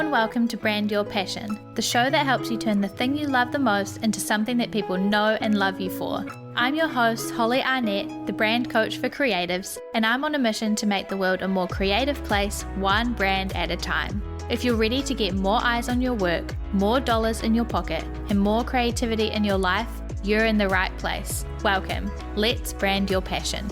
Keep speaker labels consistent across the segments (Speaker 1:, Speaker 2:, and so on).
Speaker 1: and welcome to Brand Your Passion, the show that helps you turn the thing you love the most into something that people know and love you for. I'm your host, Holly Arnett, the brand coach for creatives, and I'm on a mission to make the world a more creative place, one brand at a time. If you're ready to get more eyes on your work, more dollars in your pocket, and more creativity in your life, you're in the right place. Welcome. Let's brand your passion.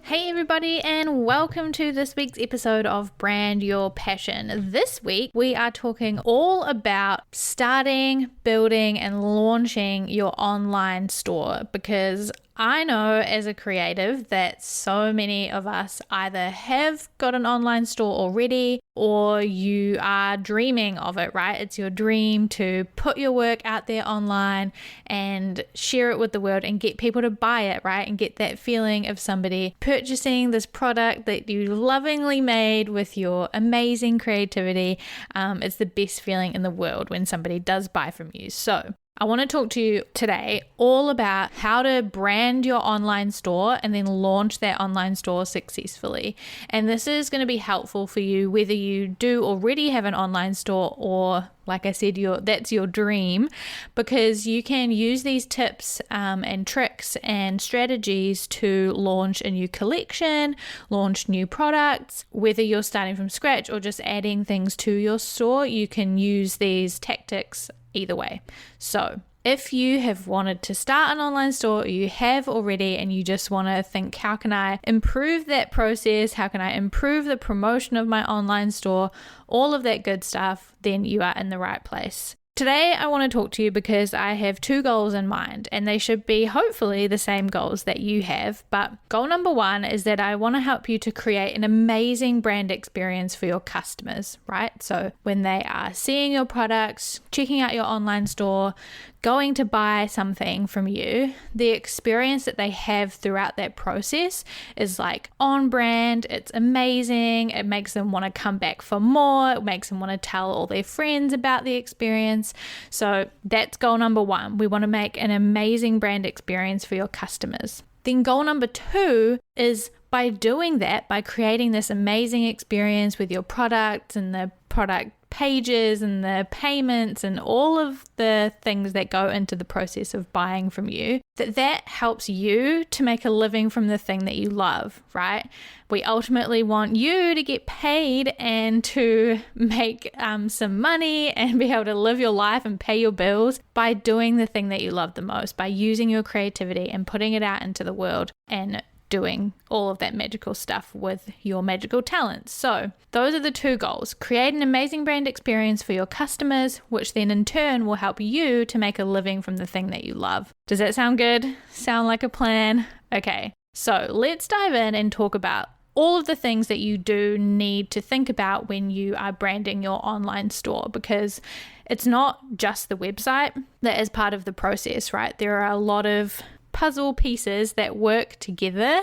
Speaker 1: Hey everybody, and welcome to this week's episode of Brand Your Passion. This week we are talking all about starting, building, and launching your online store, because I know as a creative that so many of us either have got an online store already or you are dreaming of it, right? It's your dream to put your work out there online and share it with the world and get people to buy it, right? And get that feeling of somebody purchasing this product that you lovingly made with your amazing creativity. It's the best feeling in the world when somebody does buy from you. So I want to talk to you today all about how to brand your online store and then launch that online store successfully. And this is going to be helpful for you whether you do already have an online store or, like I said, that's your dream, because you can use these tips and tricks and strategies to launch a new collection, launch new products. Whether you're starting from scratch or just adding things to your store, you can use these tactics either way. So if you have wanted to start an online store, or you have already, and you just want to think, how can I improve that process? How can I improve the promotion of my online store? All of that good stuff, then you are in the right place. Today, I want to talk to you because I have two goals in mind, and they should be hopefully the same goals that you have. But goal number one is that I want to help you to create an amazing brand experience for your customers, right? So when they are seeing your products, checking out your online store, going to buy something from you, the experience that they have throughout that process is like on brand. It's amazing. It makes them want to come back for more. It makes them want to tell all their friends about the experience. So that's goal number one. We want to make an amazing brand experience for your customers. Then goal number two is by doing that, by creating this amazing experience with your products and the product pages and the payments and all of the things that go into the process of buying from you, that helps you to make a living from the thing that you love, right? We ultimately want you to get paid and to make some money and be able to live your life and pay your bills by doing the thing that you love the most, by using your creativity and putting it out into the world and doing all of that magical stuff with your magical talents. So those are the two goals. Create an amazing brand experience for your customers, which then in turn will help you to make a living from the thing that you love. Does that sound good? Sound like a plan? Okay, so let's dive in and talk about all of the things that you do need to think about when you are branding your online store, because it's not just the website that is part of the process, right? There are a lot of puzzle pieces that work together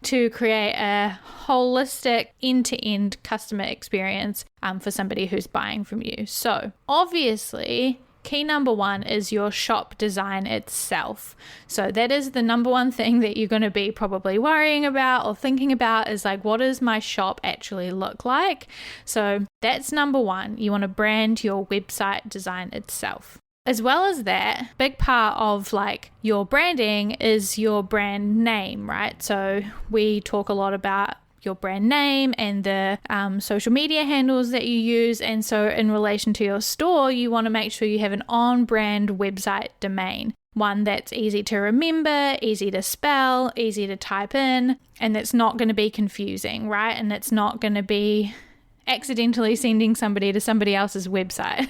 Speaker 1: to create a holistic end-to-end customer experience for somebody who's buying from you. So obviously, key number one is your shop design itself. So that is the number one thing that you're going to be probably worrying about or thinking about, is like, what does my shop actually look like? So that's number one. You want to brand your website design itself. As well as that, big part of like your branding is your brand name, right? So we talk a lot about your brand name and the social media handles that you use. And so in relation to your store, you want to make sure you have an on-brand website domain, one that's easy to remember, easy to spell, easy to type in, and that's not going to be confusing, right? And it's not going to be accidentally sending somebody to somebody else's website.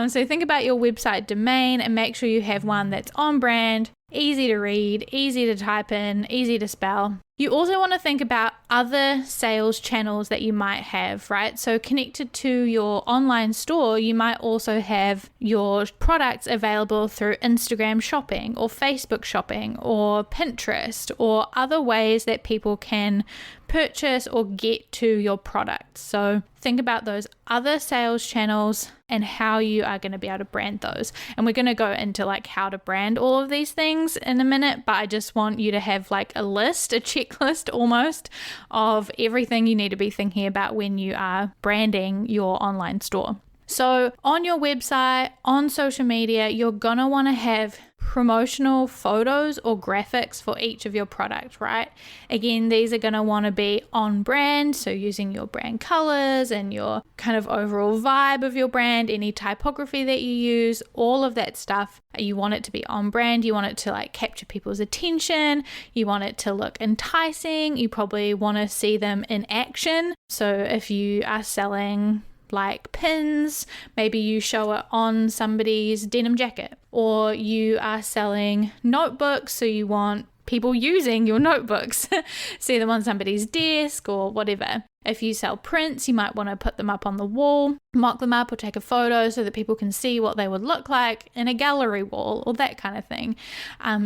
Speaker 1: So think about your website domain and make sure you have one that's on brand, easy to read, easy to type in, easy to spell. You also want to think about other sales channels that you might have, right? So connected to your online store, you might also have your products available through Instagram shopping or Facebook shopping or Pinterest or other ways that people can purchase or get to your product. So think about those other sales channels and how you are going to be able to brand those. And we're going to go into like how to brand all of these things in a minute, but I just want you to have like a list, a checklist almost, of everything you need to be thinking about when you are branding your online store. So on your website, on social media, you're going to want to have promotional photos or graphics for each of your product, right? Again, these are going to want to be on brand, so using your brand colors and your kind of overall vibe of your brand, any typography that you use, all of that stuff. You want it to be on brand. You want it to like capture people's attention. You want it to look enticing. You probably want to see them in action. So if you are selling like pins, maybe you show it on somebody's denim jacket, or you are selling notebooks, so you want people using your notebooks, see them on somebody's desk or whatever. If you sell prints, you might want to put them up on the wall, mock them up or take a photo so that people can see what they would look like in a gallery wall or that kind of thing.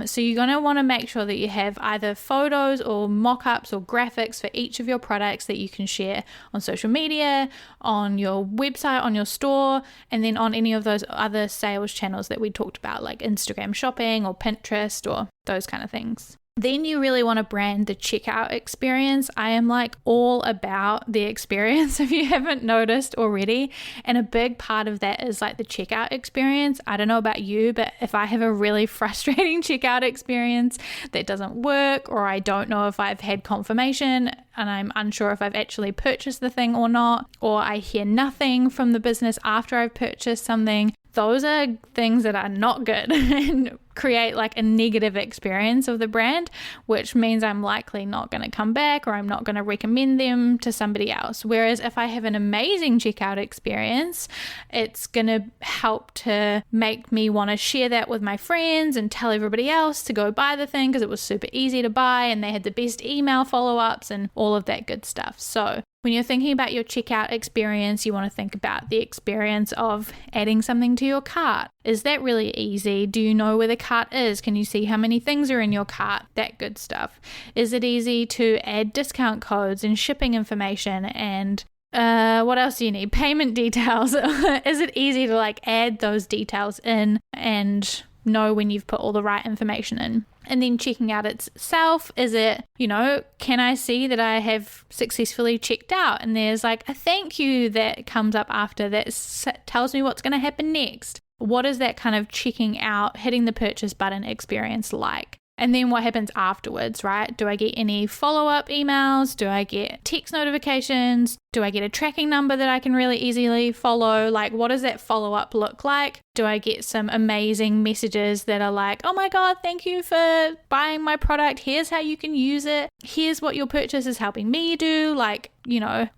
Speaker 1: So you're going to want to make sure that you have either photos or mock-ups or graphics for each of your products that you can share on social media, on your website, on your store, and then on any of those other sales channels that we talked about, like Instagram shopping or Pinterest or those kind of things. Then you really want to brand the checkout experience. I am like all about the experience if you haven't noticed already. And a big part of that is like the checkout experience. I don't know about you, but if I have a really frustrating checkout experience that doesn't work, or I don't know if I've had confirmation and I'm unsure if I've actually purchased the thing or not, or I hear nothing from the business after I've purchased something, those are things that are not good and create like a negative experience of the brand, which means I'm likely not going to come back or I'm not going to recommend them to somebody else. Whereas if I have an amazing checkout experience, it's going to help to make me want to share that with my friends and tell everybody else to go buy the thing because it was super easy to buy and they had the best email follow-ups and all of that good stuff. So when you're thinking about your checkout experience, you want to think about the experience of adding something to your cart. Is that really easy? Do you know where the cart is? Can you see how many things are in your cart? That good stuff. Is it easy to add discount codes and shipping information and what else do you need? Payment details. Is it easy to like add those details in and know when you've put all the right information in? And then checking out itself, is it, can I see that I have successfully checked out? And there's like a thank you that comes up after that tells me what's going to happen next. What is that kind of checking out, hitting the purchase button experience like? And then what happens afterwards, right? Do I get any follow-up emails? Do I get text notifications? Do I get a tracking number that I can really easily follow? Like, what does that follow-up look like? Do I get some amazing messages that are like, oh my God, thank you for buying my product. Here's how you can use it. Here's what your purchase is helping me do. Like,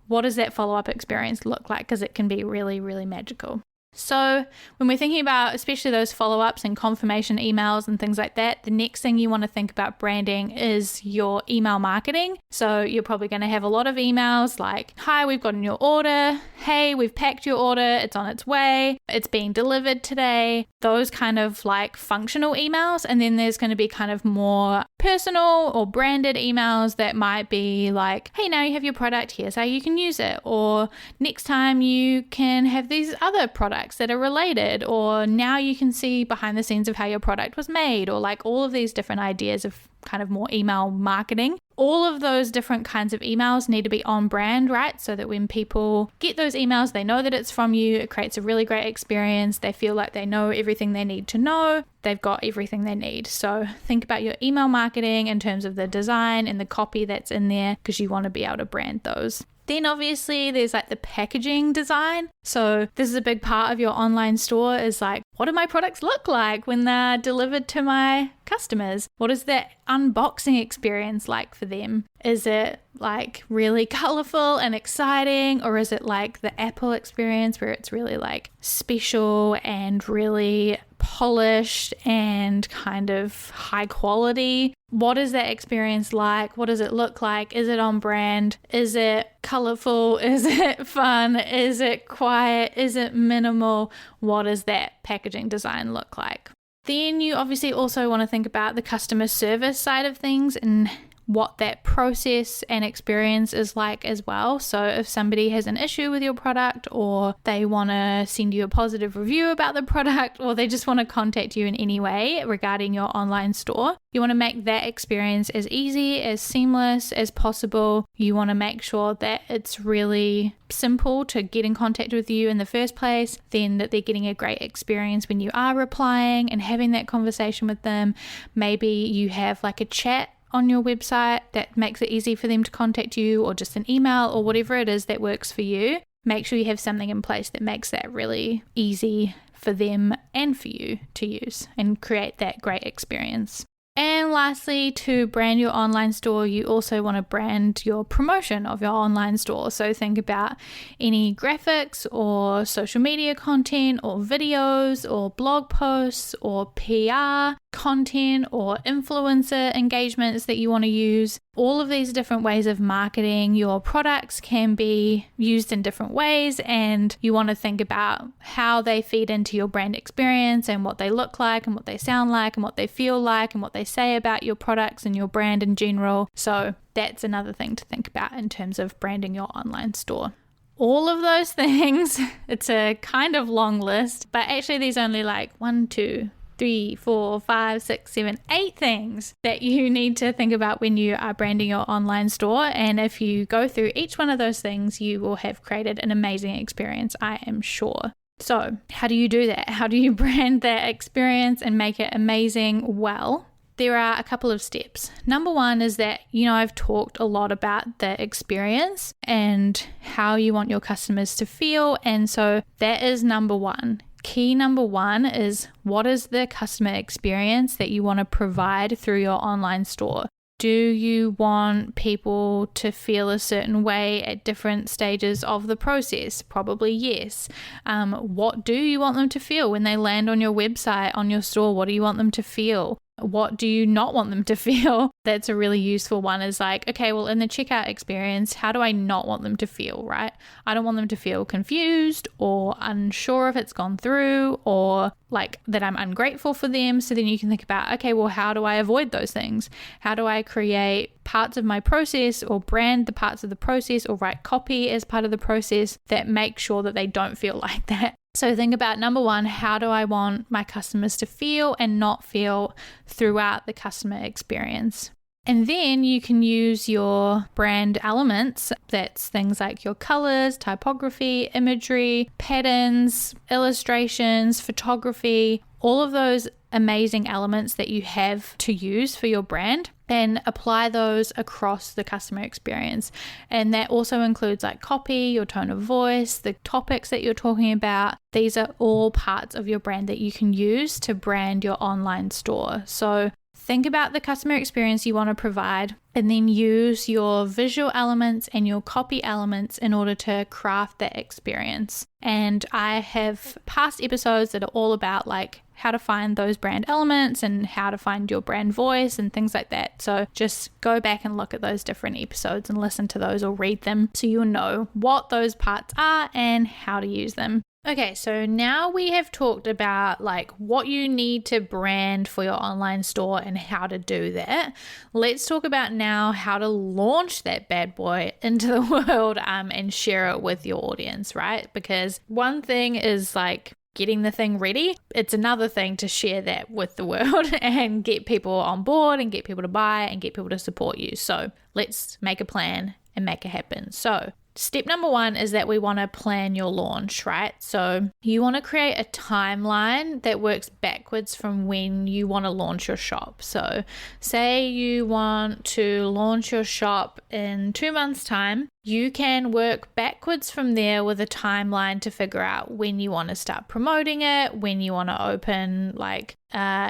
Speaker 1: what does that follow-up experience look like? Because it can be really, really magical. So when we're thinking about especially those follow-ups and confirmation emails and things like that, the next thing you want to think about branding is your email marketing. So you're probably going to have a lot of emails like, hi, we've gotten your order. Hey, we've packed your order. It's on its way. It's being delivered today. Those kind of like functional emails. And then there's going to be kind of more personal or branded emails that might be like, hey, now you have your product. Here's how you can use it. Or next time you can have these other products that are related, or now you can see behind the scenes of how your product was made, or like all of these different ideas of kind of more email marketing. All of those different kinds of emails need to be on brand, right? So that when people get those emails, they know that it's from you. It creates a really great experience. They feel like they know everything they need to know. They've got everything they need. So think about your email marketing in terms of the design and the copy that's in there, because you want to be able to brand those. Then obviously there's like the packaging design. So this is a big part of your online store, is like, what do my products look like when they're delivered to my customers? What is that unboxing experience like for them? Is it like really colorful and exciting, or is it like the Apple experience where it's really like special and really polished and kind of high quality. What is that experience like? What does it look like? Is it on brand? Is it colorful? Is it fun? Is it quiet? Is it minimal? What does that packaging design look like? Then you obviously also want to think about the customer service side of things and what that process and experience is like as well. So if somebody has an issue with your product, or they want to send you a positive review about the product, or they just want to contact you in any way regarding your online store, you want to make that experience as easy, as seamless as possible. You want to make sure that it's really simple to get in contact with you in the first place, then that they're getting a great experience when you are replying and having that conversation with them. Maybe you have like a chat on your website that makes it easy for them to contact you, or just an email, or whatever it is that works for you. Make sure you have something in place that makes that really easy for them and for you to use and create that great experience. And lastly, to brand your online store, you also want to brand your promotion of your online store. So think about any graphics or social media content or videos or blog posts or PR content or influencer engagements that you want to use. All of these different ways of marketing your products can be used in different ways, and you want to think about how they feed into your brand experience and what they look like and what they sound like and what they feel like and what they say about your products and your brand in general. So that's another thing to think about in terms of branding your online store. All of those things, it's a kind of long list, but actually there's only like 1, 2, 3, 4, 5, 6, 7, 8 things that you need to think about when you are branding your online store. And if you go through each one of those things, you will have created an amazing experience, I am sure. So how do you do that? How do you brand that experience and make it amazing? Well, there are a couple of steps. Number one is that, I've talked a lot about the experience and how you want your customers to feel. And so that is number one. Key number one is, what is the customer experience that you want to provide through your online store? Do you want people to feel a certain way at different stages of the process? Probably yes. What do you want them to feel when they land on your website, on your store? What do you want them to feel? What do you not want them to feel? That's a really useful one, is like, okay, well, in the checkout experience, how do I not want them to feel, right? I don't want them to feel confused or unsure if it's gone through, or like that I'm ungrateful for them. So then you can think about, okay, well, how do I avoid those things? How do I create parts of my process, or brand the parts of the process, or write copy as part of the process that make sure that they don't feel like that? So think about number one, how do I want my customers to feel and not feel throughout the customer experience? And then you can use your brand elements. That's things like your colors, typography, imagery, patterns, illustrations, photography, all of those amazing elements that you have to use for your brand, and apply those across the customer experience. And that also includes like copy, your tone of voice, the topics that you're talking about. These are all parts of your brand that you can use to brand your online store. So think about the customer experience you want to provide, and then use your visual elements and your copy elements in order to craft that experience. And I have past episodes that are all about like how to find those brand elements and how to find your brand voice and things like that. So just go back and look at those different episodes and listen to those or read them so you'll know what those parts are and how to use them. Okay, so now we have talked about like what you need to brand for your online store and how to do that. Let's talk about now how to launch that bad boy into the world and share it with your audience, right? Because one thing is like getting the thing ready. It's another thing to share that with the world and get people on board and get people to buy and get people to support you. So let's make a plan and make it happen. So step number one is that we want to plan your launch, right? So you want to create a timeline that works backwards from when you want to launch your shop. So say you want to launch your shop in 2 months' time. You can work backwards from there with a timeline to figure out when you want to start promoting it, when you want to open like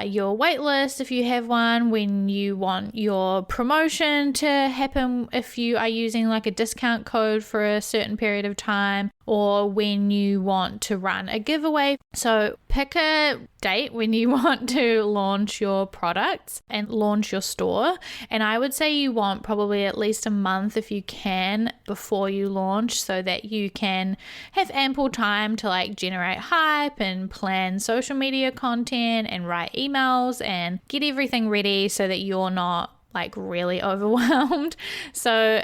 Speaker 1: your wait list if you have one, when you want your promotion to happen if you are using like a discount code for a certain period of time, or when you want to run a giveaway. So pick a date when you want to launch your products and launch your store. And I would say you want probably at least a month if you can before you launch, so that you can have ample time to like generate hype and plan social media content and write emails and get everything ready so that you're not like really overwhelmed. So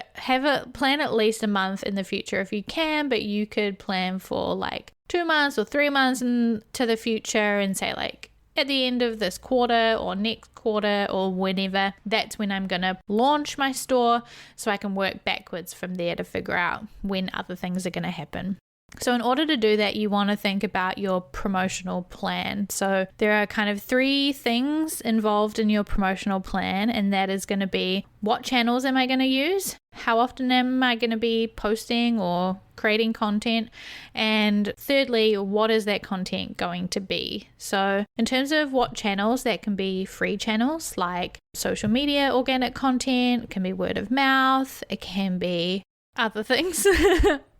Speaker 1: plan at least a month in the future if you can, but you could plan for like 2 months or 3 months into the future and say like at the end of this quarter or next quarter or whenever, that's when I'm going to launch my store, so I can work backwards from there to figure out when other things are going to happen. So in order to do that, you want to think about your promotional plan. So there are kind of 3 things involved in your promotional plan, and that is going to be, what channels am I going to use? How often am I going to be posting or creating content? And thirdly, what is that content going to be? So in terms of what channels, that can be free channels like social media, organic content, it can be word of mouth, it can be other things.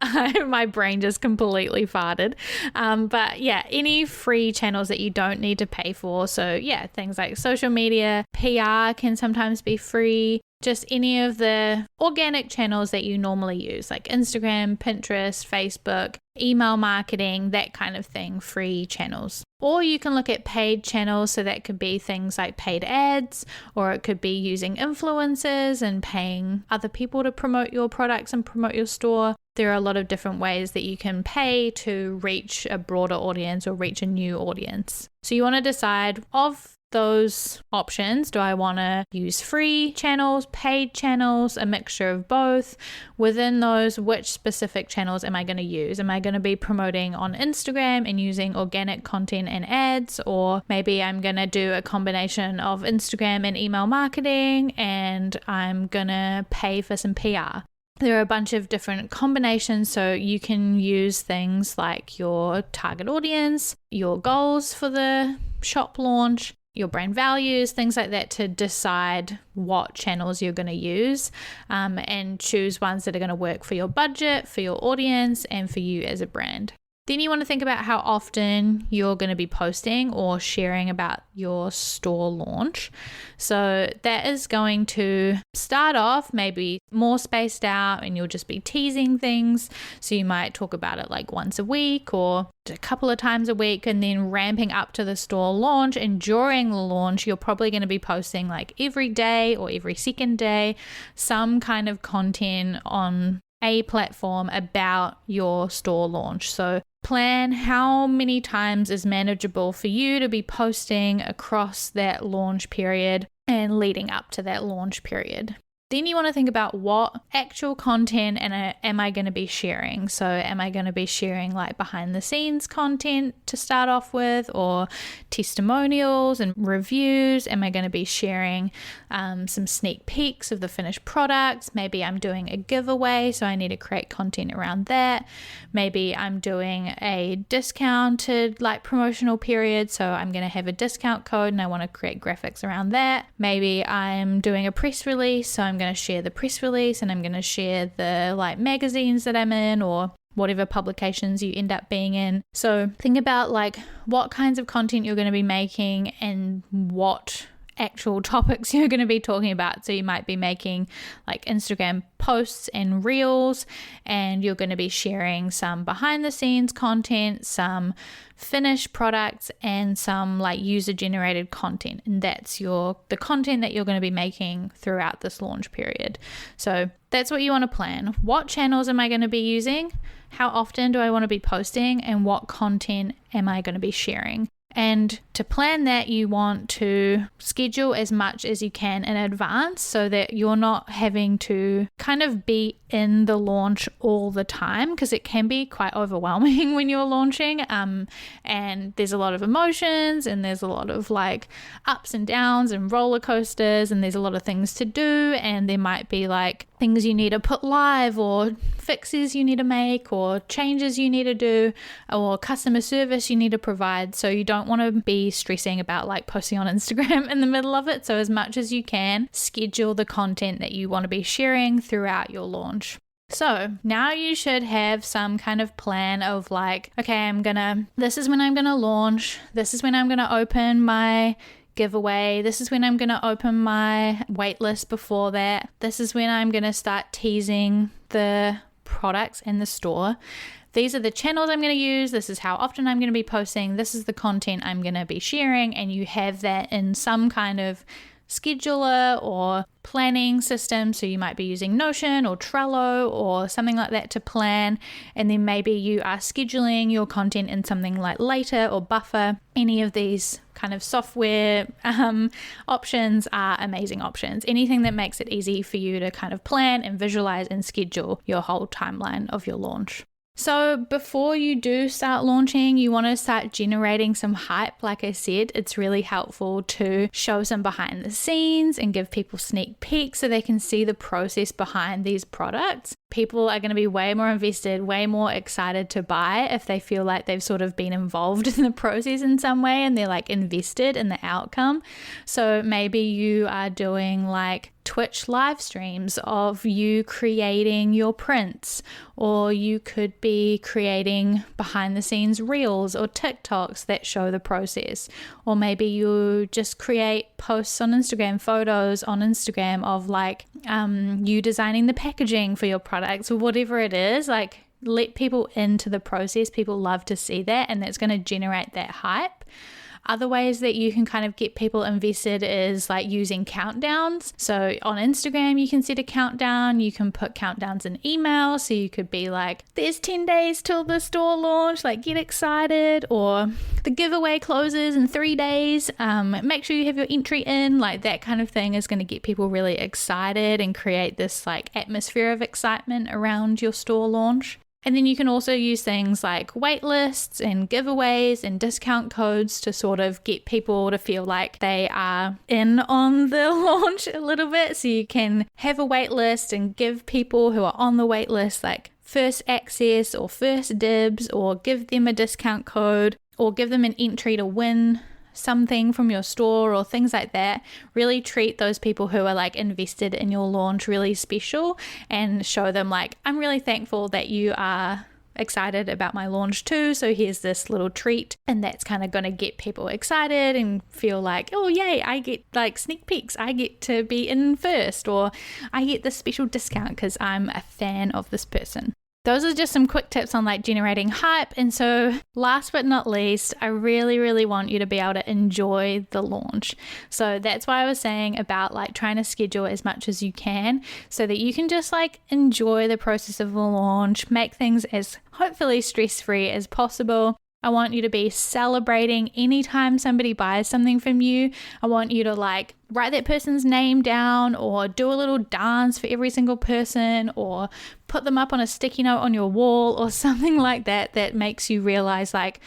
Speaker 1: My brain just completely farted. But yeah, any free channels that you don't need to pay for. So yeah, things like social media, PR can sometimes be free. Just any of the organic channels that you normally use, like Instagram, Pinterest, Facebook, email marketing, that kind of thing, free channels. Or you can look at paid channels, so that could be things like paid ads, or it could be using influencers and paying other people to promote your products and promote your store. There are a lot of different ways that you can pay to reach a broader audience or reach a new audience. So you want to decide, of those options, do I want to use free channels, paid channels, a mixture of both? Within those, which specific channels am I going to use? Am I going to be promoting on Instagram and using organic content and ads? Or maybe I'm going to do a combination of Instagram and email marketing, and I'm going to pay for some PR. There are a bunch of different combinations, so you can use things like your target audience, your goals for the shop launch, your brand values, things like that, to decide what channels you're going to use, and choose ones that are going to work for your budget, for your audience, and for you as a brand. Then you want to think about how often you're going to be posting or sharing about your store launch. So that is going to start off maybe more spaced out, and you'll just be teasing things. So you might talk about it like once a week or a couple of times a week, and then ramping up to the store launch. And during the launch, you're probably going to be posting like every day or every second day some kind of content on a platform about your store launch. So plan how many times is manageable for you to be posting across that launch period and leading up to that launch period. Then you want to think about what actual content am I going to be sharing. So am I going to be sharing like behind the scenes content to start off with, or testimonials and reviews? Am I going to be sharing some sneak peeks of the finished products? Maybe I'm doing a giveaway, so I need to create content around that. Maybe I'm doing a discounted like promotional period, so I'm going to have a discount code and I want to create graphics around that. Maybe I'm doing a press release, so I'm going to share the press release and I'm going to share the like magazines that I'm in, or whatever publications you end up being in. So think about like what kinds of content you're going to be making and what actual topics you're going to be talking about. So you might be making like Instagram posts and reels, and you're going to be sharing some behind the scenes content, some finished products, and some like user generated content. And that's the content that you're going to be making throughout this launch period. So that's what you want to plan. What channels am I going to be using? How often do I want to be posting? And what content am I going to be sharing? And to plan that, you want to schedule as much as you can in advance, so that you're not having to kind of be in the launch all the time, because it can be quite overwhelming when you're launching, and there's a lot of emotions, and there's a lot of like ups and downs and roller coasters, and there's a lot of things to do, and there might be like things you need to put live, or fixes you need to make, or changes you need to do, or customer service you need to provide. So you don't want to be stressing about like posting on Instagram in the middle of it. So as much as you can, schedule the content that you want to be sharing throughout your launch. So now you should have some kind of plan of like, okay, this is when I'm gonna launch, this is when I'm gonna open my giveaway, this is when I'm gonna open my waitlist before that, this is when I'm gonna start teasing the products in the store. These are the channels I'm going to use. This is how often I'm going to be posting. This is the content I'm going to be sharing. And you have that in some kind of scheduler or planning system. So you might be using Notion or Trello or something like that to plan. And then maybe you are scheduling your content in something like Later or Buffer. Any of these kind of software options are amazing options. Anything that makes it easy for you to kind of plan and visualize and schedule your whole timeline of your launch. So before you do start launching, you want to start generating some hype. Like I said, it's really helpful to show some behind the scenes and give people sneak peeks so they can see the process behind these products. People are going to be way more invested, way more excited to buy if they feel like they've sort of been involved in the process in some way and they're like invested in the outcome. So maybe you are doing like Twitch live streams of you creating your prints, or you could be creating behind the scenes reels or TikToks that show the process, or maybe you just create posts on Instagram, photos on Instagram of like you designing the packaging for your products or whatever it is. Like, let people into the process. People love to see that, and that's going to generate that hype. Other ways that you can kind of get people invested is like using countdowns. So on Instagram, you can set a countdown. You can put countdowns in email. So you could be like, there's 10 days till the store launch, like get excited. Or the giveaway closes in 3 days. Make sure you have your entry in. Like that kind of thing is going to get people really excited and create this like atmosphere of excitement around your store launch. And then you can also use things like wait lists and giveaways and discount codes to sort of get people to feel like they are in on the launch a little bit. So you can have a wait list and give people who are on the wait list like first access or first dibs, or give them a discount code, or give them an entry to win something from your store or things like that. Really treat those people who are like invested in your launch really special, and show them like, I'm really thankful that you are excited about my launch too, so here's this little treat. And that's kind of going to get people excited and feel like, oh yay, I get like sneak peeks, I get to be in first, or I get this special discount because I'm a fan of this person. Those are just some quick tips on like generating hype. And so last but not least, I really, really want you to be able to enjoy the launch. So that's why I was saying about like trying to schedule as much as you can so that you can just like enjoy the process of the launch, make things as hopefully stress-free as possible. I want you to be celebrating anytime somebody buys something from you. I want you to like write that person's name down, or do a little dance for every single person, or put them up on a sticky note on your wall or something like that, that makes you realize like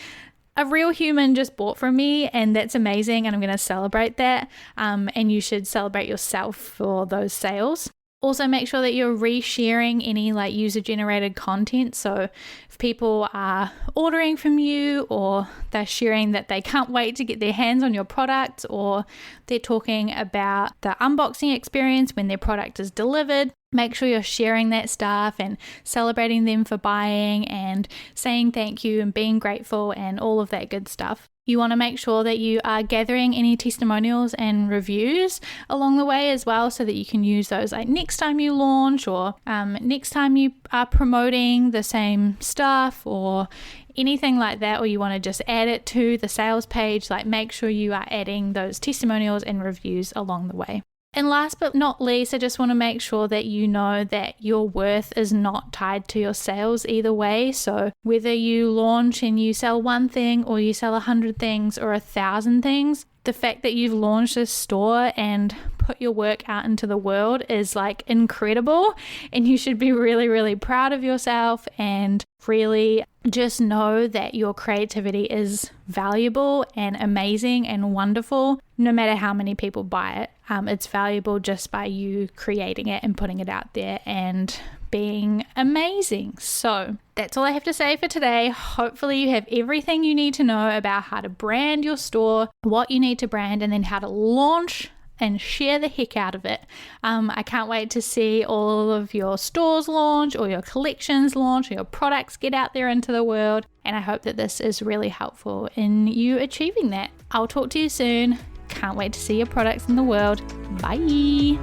Speaker 1: a real human just bought from me, and that's amazing, and I'm going to celebrate that. And you should celebrate yourself for those sales. Also, make sure that you're resharing any like user-generated content. So if people are ordering from you, or they're sharing that they can't wait to get their hands on your product, or they're talking about the unboxing experience when their product is delivered, make sure you're sharing that stuff and celebrating them for buying and saying thank you and being grateful and all of that good stuff. You want to make sure that you are gathering any testimonials and reviews along the way as well, so that you can use those like next time you launch, or next time you are promoting the same stuff or anything like that, or you want to just add it to the sales page. Like make sure you are adding those testimonials and reviews along the way. And last but not least, I just want to make sure that you know that your worth is not tied to your sales either way. So whether you launch and you sell one thing, or you sell 100 things or 1,000 things, the fact that you've launched this store and put your work out into the world is like incredible, and you should be really, really proud of yourself, and really just know that your creativity is valuable and amazing and wonderful, no matter how many people buy it. It's valuable just by you creating it and putting it out there and being amazing. So that's all I have to say for today. Hopefully you have everything you need to know about how to brand your store, what you need to brand, and then how to launch and share the heck out of it. I can't wait to see all of your stores launch or your collections launch or your products get out there into the world. And I hope that this is really helpful in you achieving that. I'll talk to you soon. Can't wait to see your products in the world. Bye.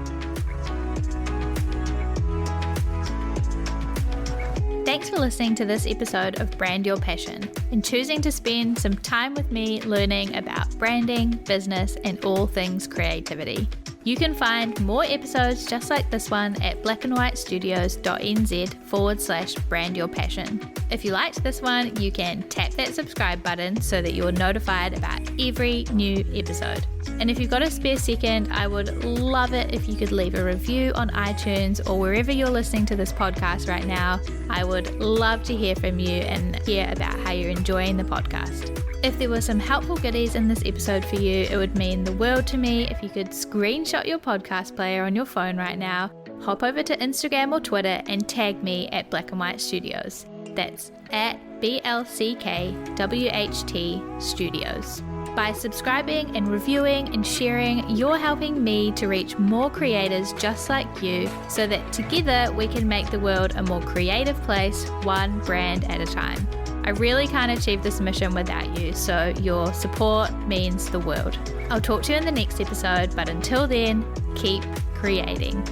Speaker 1: Thanks for listening to this episode of Brand Your Passion and choosing to spend some time with me learning about branding, business, and all things creativity. You can find more episodes just like this one at blackandwhitestudios.nz/brandyourpassion. If you liked this one, you can tap that subscribe button so that you're notified about every new episode. And if you've got a spare second, I would love it if you could leave a review on iTunes or wherever you're listening to this podcast right now. I would love to hear from you and hear about how you're enjoying the podcast. If there were some helpful goodies in this episode for you, it would mean the world to me if you could screenshot your podcast player on your phone right now, hop over to Instagram or Twitter and tag me at Black and White Studios. That's at BLCKWHT Studios. By subscribing and reviewing and sharing, you're helping me to reach more creators just like you so that together we can make the world a more creative place, one brand at a time. I really can't achieve this mission without you, so your support means the world. I'll talk to you in the next episode, but until then, keep creating.